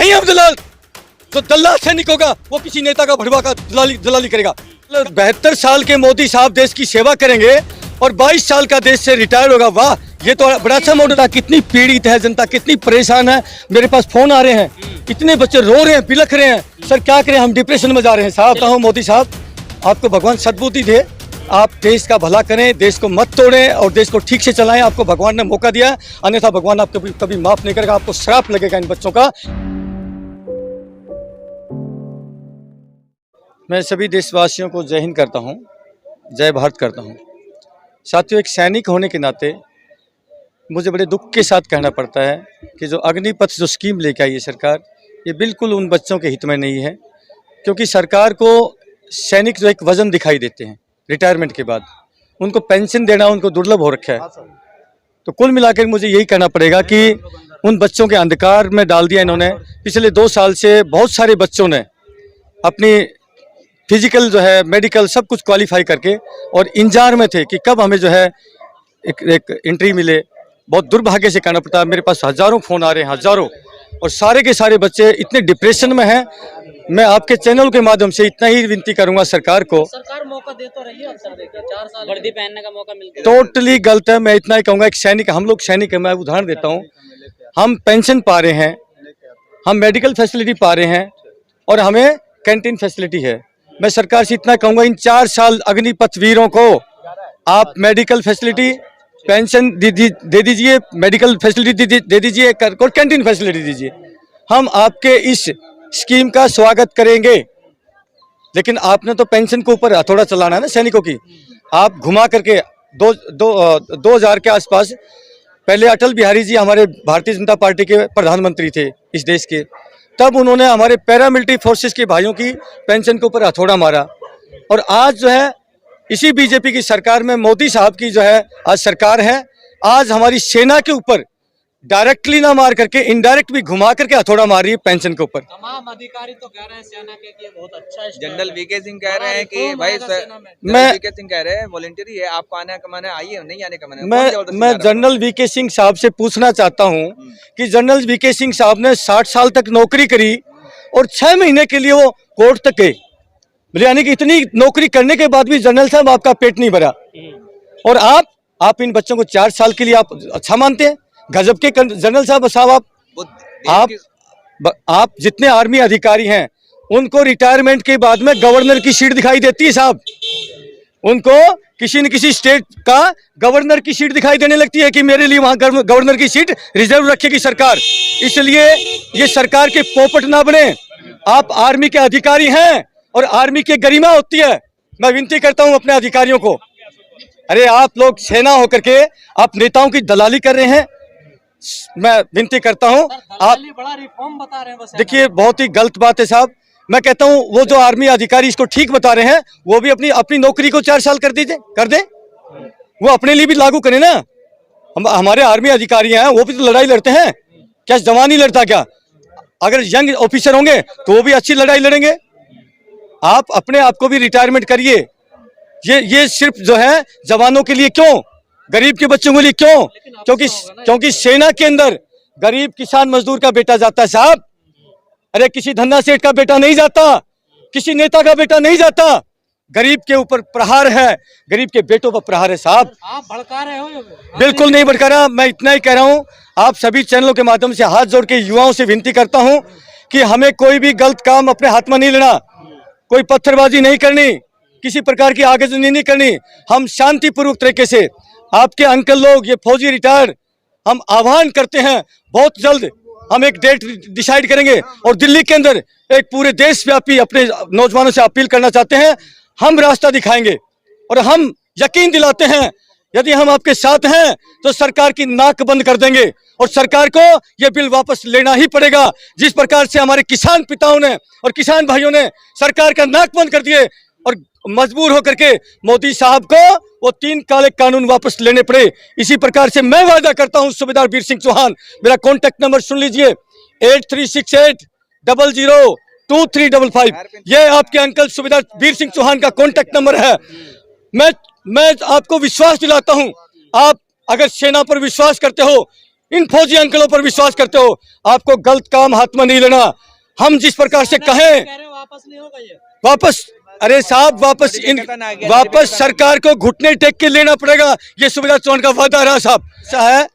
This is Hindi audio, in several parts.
नहीं हम दलाल, तो दलाल सैनिक होगा वो किसी नेता का भड़वा का दलाली करेगा। 72 साल के मोदी साहब देश की सेवा करेंगे और 22 साल का देश से रिटायर होगा। वाह, ये तो बड़ा अच्छा मॉडल था। कितनी पीड़ित है जनता, कितनी परेशान है। मेरे पास फोन आ रहे हैं, इतने बच्चे रो रहे हैं, बिलख रहे हैं। सर क्या करें, हम डिप्रेशन में जा रहे हैं। साहब कहो मोदी साहब, आपको भगवान सद्बुद्धि दे, आप देश का भला करें, देश को मत तोड़ें और देश को ठीक से चलाएं। आपको भगवान ने मौका दिया, अन्यथा भगवान आपको कभी माफ नहीं करेगा। आपको श्राप लगेगा इन बच्चों का। मैं सभी देशवासियों को जय हिंद करता हूं, जय भारत करता हूं। साथियों, एक सैनिक होने के नाते मुझे बड़े दुख के साथ कहना पड़ता है कि जो अग्निपथ जो स्कीम लेके आई है सरकार, ये बिल्कुल उन बच्चों के हित में नहीं है। क्योंकि सरकार को सैनिक जो एक वजन दिखाई देते हैं रिटायरमेंट के बाद, उनको पेंशन देना उनको दुर्लभ हो रखा है। तो कुल मिलाकर मुझे यही कहना पड़ेगा कि उन बच्चों के अंधकार में डाल दिया इन्होंने। पिछले 2 साल से बहुत सारे बच्चों ने अपनी फिजिकल जो है, मेडिकल सब कुछ क्वालिफाई करके और इंतजार में थे कि कब हमें जो है एक एंट्री मिले। बहुत दुर्भाग्य से कहना पड़ता है, मेरे पास हज़ारों फ़ोन आ रहे हैं, हज़ारों, और सारे के सारे बच्चे इतने डिप्रेशन में हैं। मैं आपके चैनल के माध्यम से इतना ही विनती करूंगा सरकार को, सरकार मौका दे तो रही है, अवसर देकर 4 साल वर्दी पहनने का मौका मिलता है। टोटली गलत है। मैं इतना ही कहूँगा, एक सैनिक, हम लोग सैनिक है, मैं उदाहरण देता हूँ, हम पेंशन पा रहे हैं, हम मेडिकल फैसिलिटी पा रहे हैं और हमें कैंटीन फैसिलिटी है। मैं सरकार से इतना कहूँगा, इन 4 साल अग्निपथ वीरों को आप मेडिकल फैसिलिटी, पेंशन दे दीजिए, मेडिकल फैसिलिटी दे दीजिए और कैंटीन फैसिलिटी दीजिए। हम आपके इस स्कीम का स्वागत करेंगे। लेकिन आपने तो पेंशन के ऊपर हथौड़ा चलाना है ना सैनिकों की। आप घुमा करके 2000 के आसपास, पहले अटल बिहारी जी हमारे भारतीय जनता पार्टी के प्रधानमंत्री थे इस देश के, तब उन्होंने हमारे पैरामिलिट्री फोर्सेस के भाइयों की पेंशन के ऊपर हथौड़ा मारा। और आज जो है इसी बीजेपी की सरकार में मोदी साहब की जो है आज सरकार है, आज हमारी सेना के ऊपर डायरेक्टली ना मार करके इनडायरेक्ट भी घुमा करके हथौड़ा मार रही है पेंशन के ऊपर। तमाम अधिकारी तो कह रहे हैं सेना के कि ये बहुत अच्छा है। जनरल वीके सिंह कह रहे हैं कि भाई वीके सिंह कह रहे हैं वॉलंटियरी है, आपको आने का मन है आइए, नहीं आने का मन है। मैं जनरल वीके सिंह साहब से पूछना चाहता हूं कि जनरल वीके सिंह साहब ने 60 साल तक नौकरी करी और 6 महीने के लिए वो कोर्ट तक गए, यानी कि इतनी नौकरी करने के बाद भी जनरल साहब आपका पेट नहीं भरा। और आप इन बच्चों को 4 साल के लिए आप अच्छा मानते हैं? गजब के जनरल साहब आप जितने आर्मी अधिकारी हैं उनको रिटायरमेंट के बाद में गवर्नर की सीट दिखाई देती है साहब। उनको किसी न किसी स्टेट का गवर्नर की सीट दिखाई देने लगती है कि मेरे लिए वहां गवर्नर की सीट रिजर्व रखेगी सरकार। इसलिए ये सरकार के पोपट ना बने। आप आर्मी के अधिकारी हैं और आर्मी की गरिमा होती है। मैं विनती करता हूं अपने अधिकारियों को, अरे आप लोग सेना होकर के आप नेताओं की दलाली कर रहे हैं। मैं विनती करता हूं, आप बड़ा रिफॉर्म बता रहे हैं। देखिए, बहुत ही गलत बात है साहब। मैं कहता हूं वो जो आर्मी अधिकारी इसको ठीक बता रहे हैं, वो भी अपनी नौकरी को 4 साल कर दे। वो अपने लिए भी लागू करें ना। हमारे आर्मी अधिकारी हैं, वो भी तो लड़ाई लड़ते हैं। क्या जवान ही लड़ता क्या? अगर यंग ऑफिसर होंगे तो वो भी अच्छी लड़ाई लड़ेंगे। आप अपने आप को भी रिटायरमेंट करिए। ये सिर्फ जो है जवानों के लिए क्यों, गरीब के बच्चों के लिए क्यों? क्योंकि सेना के अंदर गरीब किसान मजदूर का बेटा जाता है साहब। अरे किसी धन्ना सेठ का बेटा नहीं जाता, किसी नेता का बेटा नहीं जाता। गरीब के ऊपर प्रहार है, गरीब के बेटों पर प्रहार है साहब। आप भड़का रहे हो? बिल्कुल नहीं भड़का रहा। मैं इतना ही कह रहा हूं, आप सभी चैनलों के माध्यम से हाथ जोड़ के युवाओं से विनती करता हूं कि हमें कोई भी गलत काम अपने हाथ में नहीं लेना, कोई पत्थरबाजी नहीं करनी, किसी प्रकार की आगजनी नहीं करनी। हम शांतिपूर्वक तरीके से, आपके अंकल लोग, ये फौजी रिटायर्ड, हम आह्वान करते हैं बहुत जल्द हम एक डेट डिसाइड करेंगे और दिल्ली के अंदर एक पूरे देशव्यापी अपने नौजवानों से अपील करना चाहते हैं। हम रास्ता दिखाएंगे और हम यकीन दिलाते हैं यदि हम आपके साथ हैं तो सरकार की नाक बंद कर देंगे और सरकार को यह बिल वापस लेना ही पड़ेगा। जिस प्रकार से हमारे किसान पिताओं ने और किसान भाइयों ने सरकार का नाक बंद कर दिए और मजबूर होकर के मोदी साहब को वो 3 काले कानून वापस लेने पड़े, इसी प्रकार से मैं वादा करता हूं सूबेदार वीर सिंह चौहान, मेरा कॉन्टैक्ट नंबर सुन लीजिए 8368002355। ये आपके अंकल सूबेदार वीर सिंह चौहान का कॉन्टैक्ट नंबर है। मैं आपको विश्वास दिलाता हूं, आप अगर सेना पर विश्वास करते हो, इन फौजी अंकलों पर विश्वास करते हो। आपको गलत काम हाथ में नहीं लेना। हम जिस प्रकार से कहें वापस नहीं होगा ये, वापस, अरे साहब वापस सरकार को घुटने टेक के लेना पड़ेगा। ये सुविधा चौहान का वादा रहा साहब। ऐसा है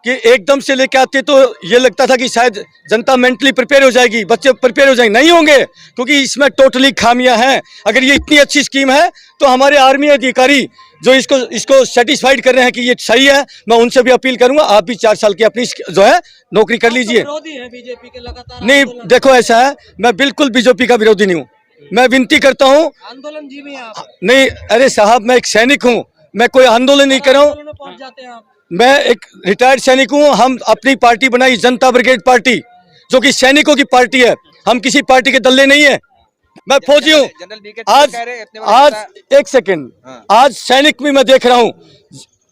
कि एकदम से लेके आते तो ये लगता था कि शायद जनता मेंटली प्रिपेयर हो जाएगी, बच्चे प्रिपेयर हो जाएंगे, नहीं होंगे, क्योंकि इसमें टोटली खामियां हैं। अगर ये इतनी अच्छी स्कीम है तो हमारे आर्मी अधिकारी जो इसको सेटिस्फाइड कर रहे हैं कि ये सही है, मैं उनसे भी अपील करूंगा आप भी 4 साल की अपनी जो है नौकरी कर लीजिए। विरोधी है बीजेपी के लगातार नहीं देखो ऐसा है, मैं बिल्कुल बीजेपी का विरोधी नहीं हूँ। मैं विनती करता हूँ, आंदोलन जी में आप नहीं अरे साहब मैं एक सैनिक हूँ, मैं कोई आंदोलन नहीं कर रहा हूँ, पहुंच जाते हैं आप। मैं एक रिटायर्ड सैनिक हूँ। हम अपनी पार्टी बनाई जनता ब्रिगेड पार्टी, जो कि सैनिकों की पार्टी है, हम किसी पार्टी के दल्ले नहीं है। मैं फौजी हूँ। जनरल बीके आज एक सेकंड, आज सैनिक भी मैं देख रहा हूँ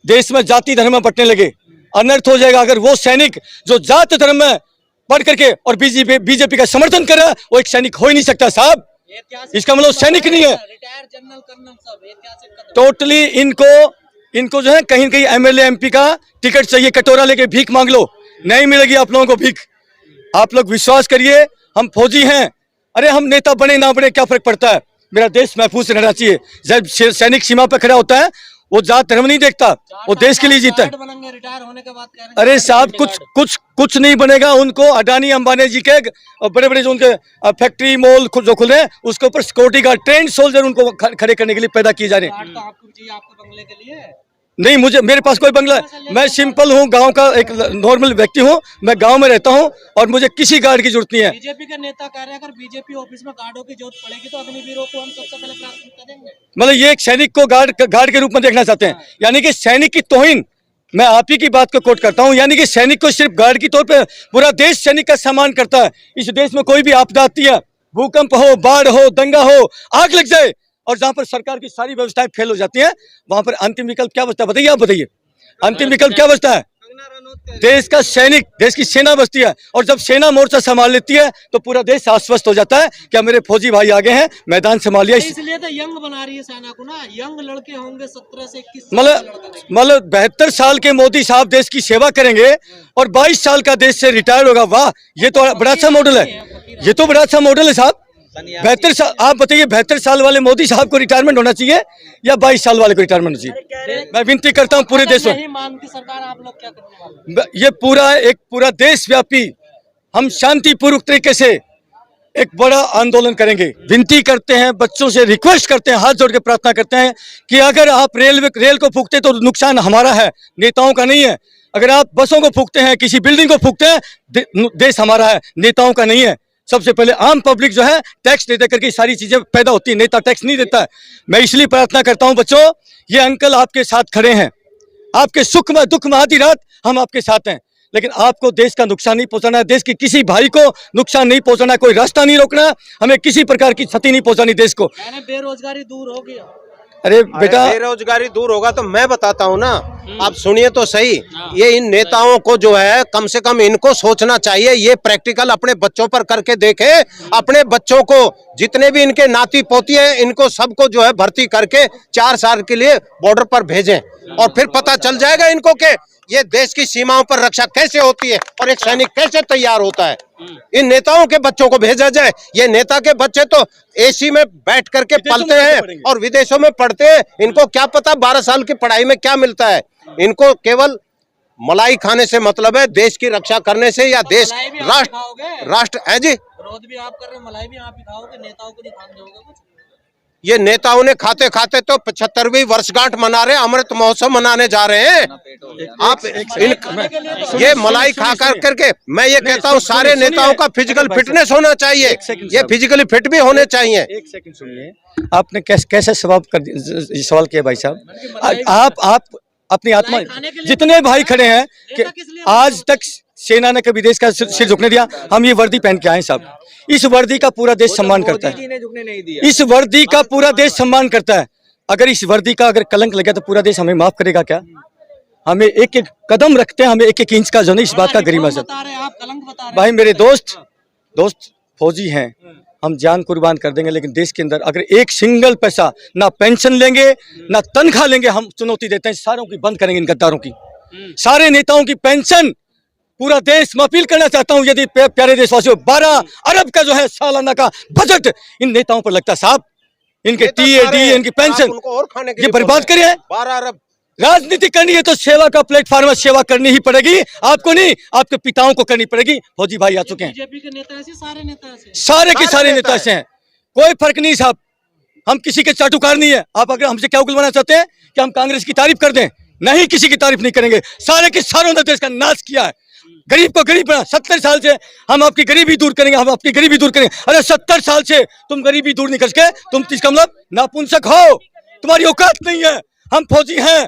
देश में जाति धर्म में बंटने लगे, अनर्थ हो जाएगा। अगर वो सैनिक जो जाति धर्म में बढ़ करके और बीजेपी का समर्थन कर रहा है वो एक सैनिक हो ही नहीं सकता साहब। इसका मतलब सैनिक नहीं है। रिटायर जनरल कर्नल सब ऐतिहासिक कदम। टोटली इनको जो है कहीं कहीं एमएलए एमपी का टिकट चाहिए, कटोरा लेके भीख मांग लो, नहीं मिलेगी आप लोगों को भीख। आप लोग विश्वास करिए, हम फौजी हैं। अरे हम नेता बने ना बने क्या फर्क पड़ता है, मेरा देश महफूज रहना चाहिए। जब सैनिक सीमा पर खड़ा होता है वो जात धर्म नहीं देखता, वो देश के लिए जीता है। रिटायर होने के बाद कह रहे हैं अरे साहब कुछ नहीं बनेगा। उनको अडानी अंबानी जी के बड़े बड़े जो उनके फैक्ट्री मॉल जो खुल रहे हैं उसके ऊपर सिक्योरिटी गार्ड ट्रेंड सोल्जर उनको खड़े करने के लिए पैदा किए जा रहे हैं। तो आपको चाहिए आपके बंगले के लिए नहीं, मेरे पास कोई बंगला, मैं सिंपल हूँ, गांव का एक नॉर्मल व्यक्ति हूँ, मैं गांव में रहता हूँ और मुझे किसी गार्ड की जरूरत नहीं है। बीजेपी के नेता कह रहे हैं अगर बीजेपी ऑफिस में गार्डों की जरूरत पड़ेगी तो अग्निवीरों को हम सबसे पहले प्राथमिकता देंगे। मतलब ये एक सैनिक को गार्ड के रूप में देखना चाहते हैं, यानी कि सैनिक की तौहीन। मैं आप ही की बात को कोट करता हूँ, यानी कि सैनिक को सिर्फ गार्ड की तौर पर पूरा देश सैनिक का सम्मान करता है। इस देश में कोई भी आपदा आती है, भूकंप हो, बाढ़ हो, दंगा हो, आग लग जाए, और जहां पर सरकार की सारी व्यवस्थाएं फेल हो जाती हैं वहां पर अंतिम विकल्प क्या बचता है बताइए, आप बताइए। अंतिम विकल्प क्या बचता है? देश का सैनिक, देश की सेना बचती है, और जब सेना मोर्चा संभाल लेती है तो पूरा देश आश्वस्त हो जाता है क्या मेरे फौजी भाई आगे हैं, मैदान संभाल लिया। इसलिए तो यंग बना रही है सेना को ना, यंग लड़के होंगे 17 से 21 मतलब 72 साल के मोदी साहब देश की सेवा करेंगे और 22 साल का देश से रिटायर होगा। वाह, ये तो बड़ा अच्छा मॉडल है, ये तो बड़ा अच्छा मॉडल है साहब। 72 साल, आप बताइए 72 साल वाले मोदी साहब को रिटायरमेंट होना चाहिए या 22 साल वाले को रिटायरमेंट होना चाहिए? मैं विनती करता हूं पूरे देश में, मानती सरकार आप लोग क्या करने वाले? ये पूरा देश व्यापी हम शांतिपूर्वक तरीके से एक बड़ा आंदोलन करेंगे। विनती करते हैं, बच्चों से रिक्वेस्ट करते हैं, हाथ जोड़ के प्रार्थना करते हैं कि अगर आप रेल को फूकते तो नुकसान हमारा है, नेताओं का नहीं है। अगर आप बसों को फूकते हैं, किसी बिल्डिंग को फूकते हैं, देश हमारा है, नेताओं का नहीं है। सबसे पहले आम पब्लिक जो है टैक्स दे करके सारी चीजें पैदा होती है, नेता टैक्स नहीं देता है। मैं इसलिए प्रार्थना करता हूं बच्चों, ये अंकल आपके साथ खड़े हैं, आपके सुख में दुख में आधी रात हम आपके साथ हैं, लेकिन आपको देश का नुकसान नहीं पहुंचाना है, देश की किसी भाई को नुकसान नहीं पहुंचाना, कोई रास्ता नहीं रोकना, हमें किसी प्रकार की क्षति नहीं पहुंचानी देश को। बेरोजगारी दूर होगी। अरे बेटा, बेरोजगारी दूर होगा तो मैं बताता हूँ ना, आप सुनिए तो सही। ये इन नेताओं को जो है कम से कम इनको सोचना चाहिए, ये प्रैक्टिकल अपने बच्चों पर करके देखे। अपने बच्चों को जितने भी इनके नाती पोती हैं इनको सबको जो है भर्ती करके 4 साल के लिए बॉर्डर पर भेजें, और फिर पता चल जाएगा इनको कि ये देश की सीमाओं पर रक्षा कैसे होती है और एक सैनिक कैसे तैयार होता है। इन नेताओं के बच्चों को भेजा जाए। ये नेता के बच्चे तो एसी में बैठ करके पलते हैं और विदेशों में पढ़ते हैं, इनको क्या पता 12 साल की पढ़ाई में क्या मिलता है। इनको केवल मलाई खाने से मतलब है, देश की रक्षा करने से या देश राष्ट्र है जी। विरोध भी आप कर रहे हैं, मलाई भी आप ही खाओगे, नेताओं को नहीं खाने दोगे कुछ? ये नेताओं ने खाते खाते तो 75वीं वर्षगांठ मना रहे, अमृत महोत्सव मनाने जा रहे हैं। आप ये मलाई खा कर करके, मैं ये कहता हूँ सारे नेताओं का फिजिकल फिटनेस होना चाहिए, ये फिजिकली फिट भी होने चाहिए। एक सेकंड सुनिए, आपने कैसे सवाल किया भाई साहब। आप अपनी आत्मा, जितने भाई खड़े हैं कि आज तक सेना ने कभी देश का सिर झुकने दिया, हम ये वर्दी पहन के आए साहब। इस वर्दी का पूरा देश सम्मान करता है, इस वर्दी का पूरा देश सम्मान करता है। अगर इस वर्दी का अगर कलंक लगे तो पूरा देश हमें माफ करेगा क्या? हमें एक एक कदम रखते हैं, हमें एक एक इंच का जो नहीं, इस बात का गरिमा सर। भाई मेरे दोस्त फौजी हैं, हम जान कुर्बान कर देंगे, लेकिन देश के अंदर अगर एक सिंगल पैसा ना पेंशन लेंगे ना तनख्वाह लेंगे, हम चुनौती देते हैं सारों की बंद करेंगे, इन गद्दारों की, सारे नेताओं की पेंशन पूरा देश मैं अपील करना चाहता हूं, यदि प्यारे देशवासियों 12 अरब का जो है सालाना का बजट इन नेताओं पर लगता है साहब, इनके टीएडी, इनकी पेंशन, उनको और खाने के ये लिए बर्बाद बोल रहे हैं। करिए। 12 अरब राजनीति करनी है तो सेवा का प्लेटफॉर्म है, सेवा करनी ही पड़ेगी, आपको नहीं, आपके पिताओं को करनी पड़ेगी। फौजी भाई आ चुके हैं, बीजेपी के नेता ऐसे, सारे नेता ऐसे। सारे के सारे नेता है। ऐसे हैं, कोई फर्क नहीं साहब। हम किसी के चाटुकार नहीं है। आप अगर हमसे क्या उगलवाना चाहते हैं कि हम कांग्रेस की तारीफ कर दें, नहीं, किसी की तारीफ नहीं करेंगे। सारे के सारों ने देश का नाश किया है, गरीब को गरीब बना। 70 साल से हम आपकी गरीबी दूर करेंगे, हम आपकी गरीबी दूर करेंगे। अरे 70 साल से तुम गरीबी दूर नहीं कर सके, तुम इसका मतलब नापुंसक हो, तुम्हारी औकात नहीं है। हम फौजी हैं,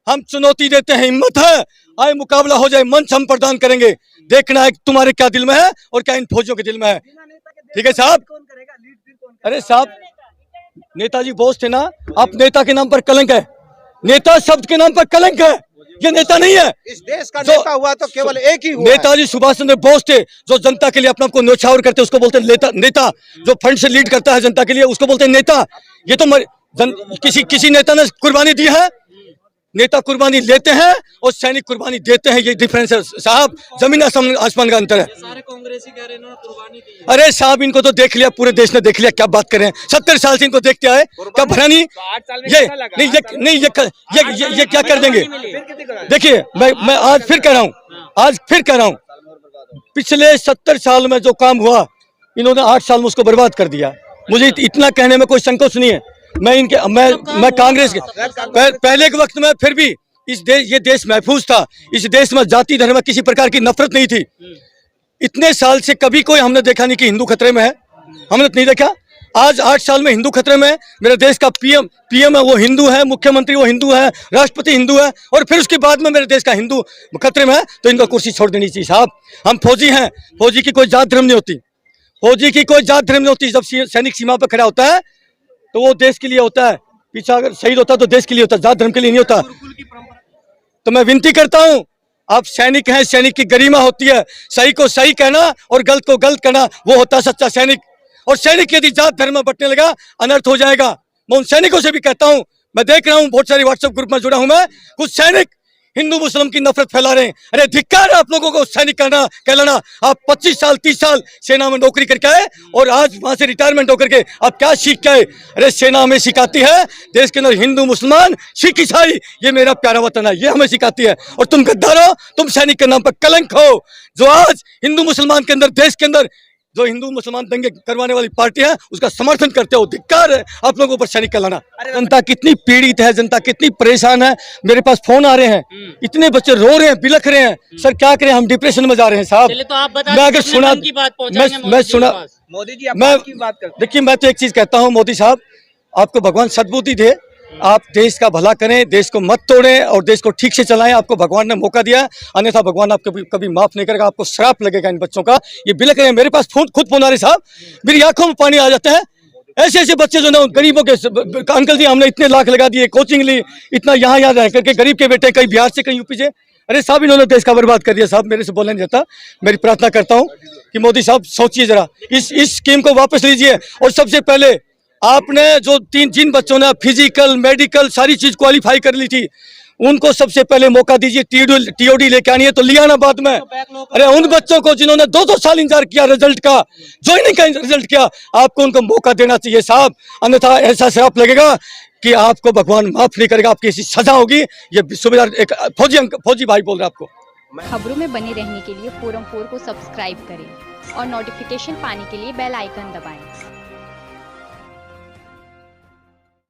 हम चुनौती देते हैं, हिम्मत है, आए मुकाबला हो जाए, मंच हम प्रदान करेंगे। देखना है तुम्हारे क्या दिल में है और क्या इन फौजियों के दिल में है। ठीक है साहब। अरे साहब, नेताजी बोस थे ना, आप नेता के नाम पर कलंक है, नेता शब्द के नाम पर कलंक है, ये नेता नहीं है। इस देश का नेता हुआ तो केवल एक ही हुआ है। नेताजी सुभाष चंद्र बोस थे, जो जनता के लिए अपने आप को न्यौछावर करते, उसको बोलते हैं नेता। जो फंड से लीड करता है जनता के लिए, उसको बोलते हैं नेता। ये तो किसी नेता ने कुर्बानी दी है। नेता कुर्बानी लेते हैं और सैनिक कुर्बानी देते हैं, ये डिफरेंस है साहब, जमीन आसमान का अंतर है। सारे कांग्रेसी कह रहे हैं इन्होंने कुर्बानी दी है। अरे साहब, इनको तो देख लिया, पूरे देश ने देख लिया, क्या बात कर रहे हैं। 70 साल से इनको देखते आए, क्या भरा नहीं? ये नहीं, ये क्या कर देंगे? देखिए, मैं आज फिर कह रहा हूँ, पिछले 70 साल में जो काम हुआ, इन्होंने 8 साल में उसको बर्बाद कर दिया। मुझे इतना कहने में कोई संकोच नहीं है। मैं कांग्रेस के पहले के वक्त में फिर भी ये देश महफूज था। इस देश में जाति धर्म में किसी प्रकार की नफरत नहीं थी। इतने साल से कभी कोई हमने देखा नहीं कि हिंदू खतरे में है, हमने नहीं देखा। आज 8 साल में हिंदू खतरे में है। मेरे देश का पीएम है वो हिंदू है, मुख्यमंत्री वो हिंदू है, राष्ट्रपति हिंदू है, और फिर उसके बाद में मेरे देश का हिंदू खतरे में है, तो इनको कुर्सी छोड़ देनी चाहिए साहब। हम फौजी हैं, फौजी की कोई जात धर्म नहीं होती, फौजी की कोई जात धर्म नहीं होती। जब सैनिक सीमा पर खड़ा होता है तो वो देश के लिए होता है, पीछा अगर शहीद होता है तो देश के लिए होता है, जात धर्म के लिए नहीं होता। तो मैं विनती करता हूं, आप सैनिक हैं, सैनिक की गरिमा होती है, सही को सही कहना और गलत को गलत कहना, वो होता है सच्चा सैनिक। और सैनिक यदि जात धर्म में बंटने लगा, अनर्थ हो जाएगा। मैं उन सैनिकों से भी कहता हूं, मैं देख रहा हूं बहुत सारे व्हाट्सएप ग्रुप में जुड़ा हूं मैं, कुछ सैनिक हिंदू मुस्लिम की नफरत फैला रहे हैं। अरे धिक्कार है आप लोगों को सैनिक कहलाना। आप 25 साल 30 साल सेना में नौकरी करके आए और आज वहां से रिटायरमेंट होकर के आप क्या सीख के आए? अरे सेना हमें सिखाती है देश के अंदर हिंदू मुसलमान सिख ईसाई, ये मेरा प्यारा वतन है, ये हमें सिखाती है। और तुम गद्दार हो, तुम सैनिक के नाम पर कलंक हो, जो आज हिंदू मुसलमान के अंदर, देश के अंदर जो हिंदू मुसलमान दंगे करवाने वाली पार्टी है उसका समर्थन करते हो। धिक्कार है आप लोगों पर सैनिक कहलाना। जनता कितनी पीड़ित है, जनता कितनी परेशान है। मेरे पास फोन आ रहे हैं, इतने बच्चे रो रहे हैं, बिलख रहे हैं, सर क्या करें, हम डिप्रेशन में जा रहे हैं साहब। तो आप बता, मैं अगर सुना, मैं सुना, मोदी जी मैं की बात करते हैं। देखिए, मैं तो एक चीज कहता हूँ, मोदी साहब आपको भगवान सद्बुद्धि दे, आप देश का भला करें, देश को मत तोड़ें और देश को ठीक से चलाएं। आपको भगवान ने मौका दिया, अन्यथा भगवान आपको कभी माफ नहीं करेगा, आपको श्राप लगेगा इन बच्चों का। ये बिलख रहे हैं, मेरे पास खुद फोन आ रहे साहब, मेरी आंखों में पानी आ जाता है। ऐसे ऐसे बच्चे जो ना गरीबों के, अंकल जी हमने इतने लाख लगा दिए, कोचिंग ली, इतना यहाँ रह करके, गरीब के बेटे कहीं बिहार से कहीं यूपी से, अरे साहब इन्होंने देश का बर्बाद कर दिया साहब। मेरे से बोलने नहीं जाता। मेरी प्रार्थना करता हूँ कि मोदी साहब सोचिए जरा, इस स्कीम को वापस लीजिए। और सबसे पहले आपने जो जिन बच्चों ने फिजिकल मेडिकल सारी चीज क्वालिफाई कर ली थी, उनको सबसे पहले मौका दीजिए। टीओडी लेके आनी है तो लिया ना बाद में। अरे उन बच्चों को जिन्होंने 2-2 साल इंतजार किया रिजल्ट का, ज्वाइनिंग का रिजल्ट किया, आपको उनको मौका देना चाहिए साहब, अन्यथा ऐसा श्राप लगेगा कि आपको भगवान माफ नहीं करेगा, आपकी ऐसी सजा होगी। ये सूबेदार एक फौजी भाई बोल रहे हैं आपको। खबरों में बने रहने के लिए फोरम 4 को सब्सक्राइब करें और नोटिफिकेशन पाने के लिए बेल आइकन दबाएं।